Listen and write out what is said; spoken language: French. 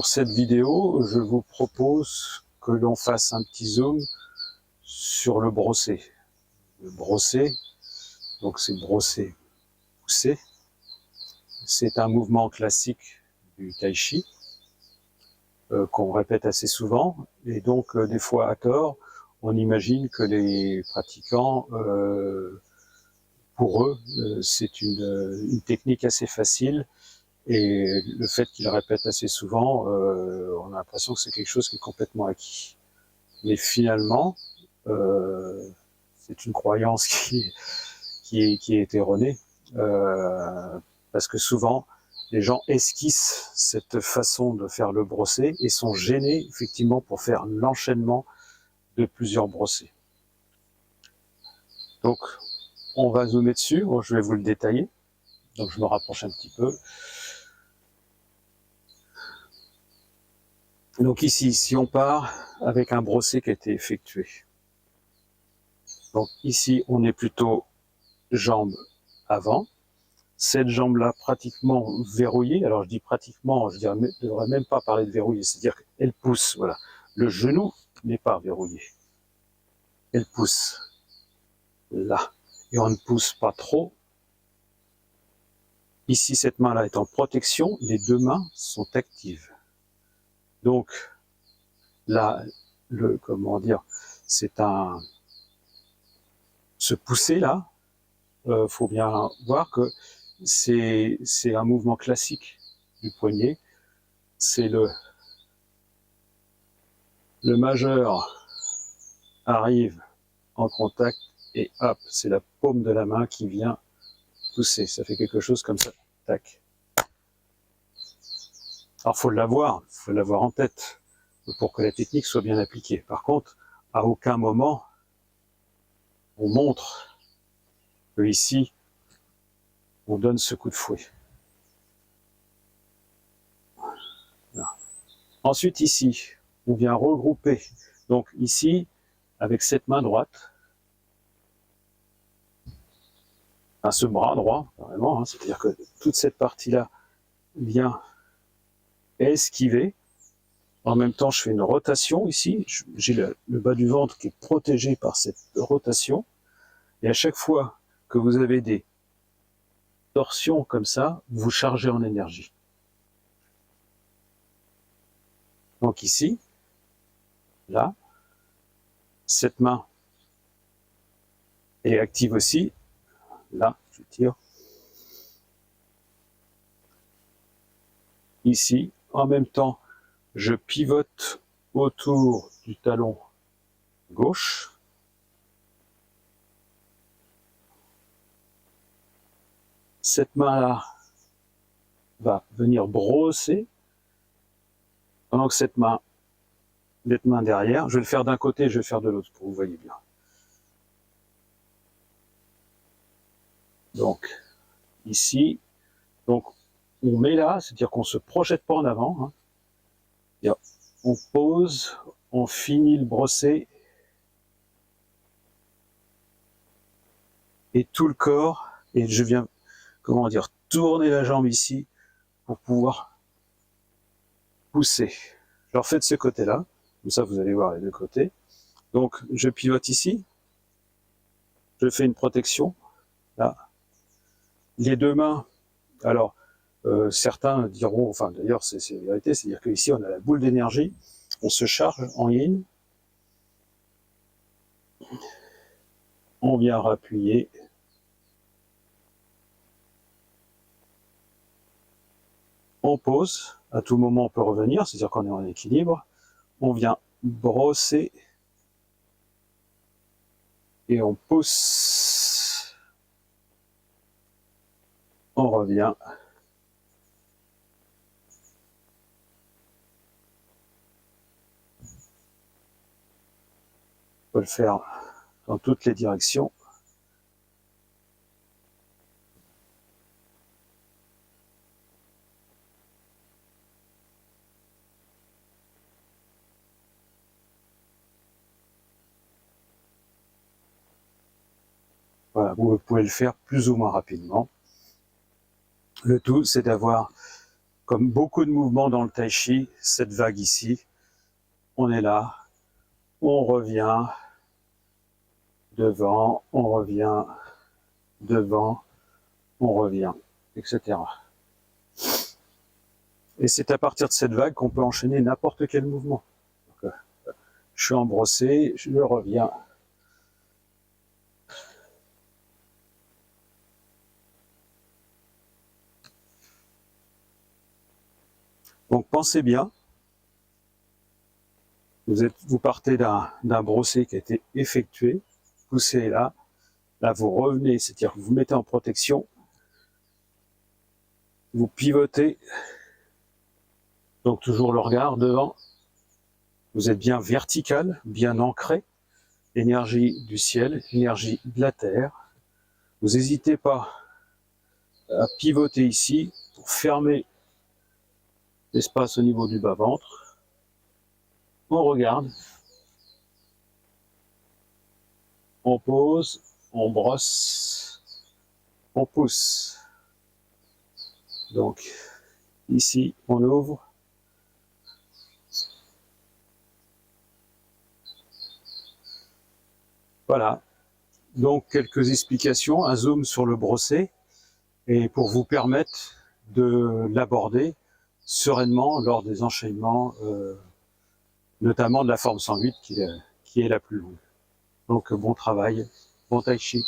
sur cette vidéo, je vous propose que l'on fasse un petit zoom sur le brossé. Le brossé, donc c'est brosser, pousser. C'est un mouvement classique du tai chi qu'on répète assez souvent, et donc des fois à tort, on imagine que les pratiquants, pour eux, c'est une technique assez facile, et le fait qu'ils répètent assez souvent, on a l'impression que c'est quelque chose qui est complètement acquis. Mais finalement, c'est une croyance qui est erronée, parce que souvent, les gens esquissent cette façon de faire le brossé et sont gênés, effectivement, pour faire l'enchaînement de plusieurs brossés. Donc, on va zoomer dessus, bon, je vais vous le détailler. Donc, je me rapproche un petit peu. Donc ici, si on part avec un brossé qui a été effectué. Donc ici, on est plutôt jambe avant. Cette jambe-là pratiquement verrouillée. Alors je dis pratiquement, je ne devrais même pas parler de verrouillée, c'est-à-dire qu'elle pousse. Voilà. Le genou n'est pas verrouillé. Elle pousse là. Et on ne pousse pas trop. Ici, cette main-là est en protection. Les deux mains sont actives. Donc là, comment dire, c'est ce pousser là. Faut bien voir que c'est un mouvement classique du poignet. C'est le majeur arrive en contact et hop, c'est la paume de la main qui vient pousser. Ça fait quelque chose comme ça. Tac. Alors faut l'avoir en tête pour que la technique soit bien appliquée. Par contre, à aucun moment on montre que ici on donne ce coup de fouet. Voilà. Ensuite ici, on vient regrouper. Donc ici, avec cette main droite, à ce bras droit, vraiment, hein, c'est-à-dire que toute cette partie-là vient esquiver. En même temps, je fais une rotation ici. J'ai le bas du ventre qui est protégé par cette rotation. Et à chaque fois que vous avez des torsions comme ça, vous chargez en énergie. Donc ici, là, cette main est active aussi. Là, je tire. Ici, en même temps, je pivote autour du talon gauche. Cette main-là va venir brosser, pendant que cette main derrière, je vais le faire d'un côté, je vais le faire de l'autre, pour que vous voyez bien. Donc, ici, donc, on met là, c'est-à-dire qu'on ne se projette pas en avant, hein. On pose, on finit le brosser, et tout le corps, et je viens, comment dire, tourner la jambe ici, pour pouvoir pousser. Je refais de ce côté-là, comme ça vous allez voir les deux côtés. Donc, je pivote ici, je fais une protection, là. Les deux mains, alors, certains diront, enfin d'ailleurs c'est la vérité, c'est-à-dire qu'ici on a la boule d'énergie, on se charge en yin, on vient rappuyer, on pose, à tout moment on peut revenir, c'est-à-dire qu'on est en équilibre, on vient brosser, et on pousse, on revient, on peut le faire dans toutes les directions. Voilà, vous pouvez le faire plus ou moins rapidement. Le tout, c'est d'avoir Comme beaucoup de mouvements dans le tai chi, cette vague ici, on est là, on revient devant, on revient devant, on revient, etc. Et c'est à partir de cette vague qu'on peut enchaîner n'importe quel mouvement. Donc, je suis embrossé, je reviens. Donc pensez bien, vous partez d'un brossé qui a été effectué, poussez là, là vous revenez, c'est-à-dire que vous mettez en protection, vous pivotez, donc toujours le regard devant, vous êtes bien vertical, bien ancré, énergie du ciel, énergie de la terre, vous n'hésitez pas à pivoter ici pour fermer l'espace au niveau du bas-ventre. On regarde, on pose, on brosse, on pousse. Donc ici, on ouvre. Voilà. Donc quelques explications, un zoom sur le brossé, et pour vous permettre de l'aborder sereinement lors des enchaînements, notamment de la forme 108 qui est la plus longue. Donc bon travail, bon tai chi.